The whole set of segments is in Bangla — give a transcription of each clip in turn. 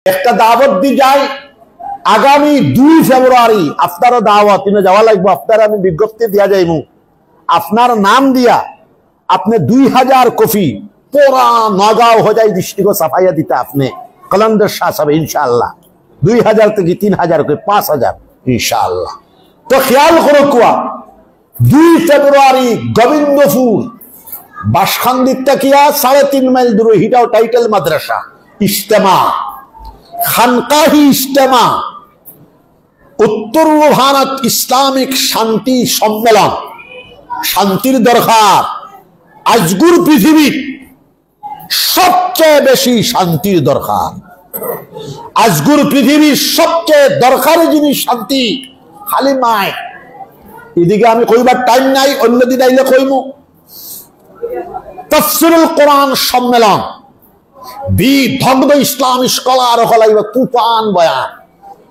একটা দাওয়াত দি যায় আগামী 2 ফেব্রুয়ারি আপনারও দাওয়াত তিনে যাওয়া লাগবে। আপনার আমি বিজ্ঞপ্তি দিয়া যাইমু, আপনার নাম দিয়া আপনি 2000 কপি পুরা নগাঁও হজাই ডিস্ট্রিক্ট সাফাইয়া দিতে আপনি কলন্দর শাহ সাহেব ইনশাআল্লাহ 2000 থেকে 3000 করে 5000 ইনশাআল্লাহ। তো খেয়াল করো কুয়া 2 ফেব্রুয়ারি গোবিন্দপুর বাসখান্দিতা কিয়া 3.5 মাইল দূরে হিটাও টাইটেল মাদ্রাসা ইজতেমা খানকাহি ইজতেমা উত্তর ভারত ইসলামিক শান্তি সম্মেলন। শান্তির দরকার আজগুর পৃথিবীর সবচেয়ে বেশি শান্তির দরকার। আজগুর পৃথিবীর সবচেয়ে দরকারি জিনিস শান্তি। খালি মায় এদিকে আমি কইবার টাইম নাই, অন্যদিন আইলে কইমু। তাফসীরুল কোরআন সম্মেলন বিদগ্ধ ইসলামী স্কলার হলাইবা তুফান বয়ান।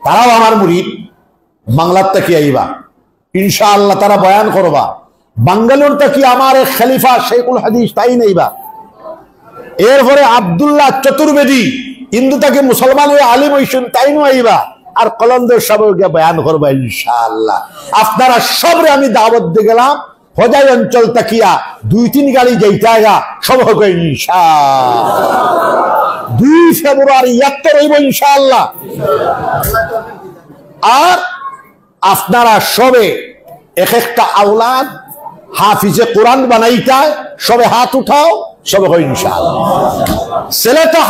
তারাও আমার মুরিদ, বাংলার থেকে আইবা ইনশাআল্লাহ, তারা বয়ান করবা। বাঙ্গালোর থেকে আমার এক খলিফা শেখুল হাদিস তাই নেইবা। এরপরে আব্দুল্লাহ চতুর্বেদী হিন্দু থেকে মুসলমান হয়ে আলিম হইছেন তাই আইবা। আর কলন্দর সাহেবকে বয়ান করবা ইনশাআল্লাহ। আপনারা সবরে আমি দাওয়াত দিয়ে গেলাম হজাই অঞ্চল তাকিয়া 2-3 গাড়ি যাইতা সব হবে ইনশাআল্লাহ। 2 ফেব্রুয়ারি একটা রইব ইনশাআল্লাহ। আর আপনারা সবে এক একটা আওলাদ হাফিজে কোরআন বানাইতা সবে হাত উঠাও, সবে হয় ইনশাআল্লাহ। ছেলেটা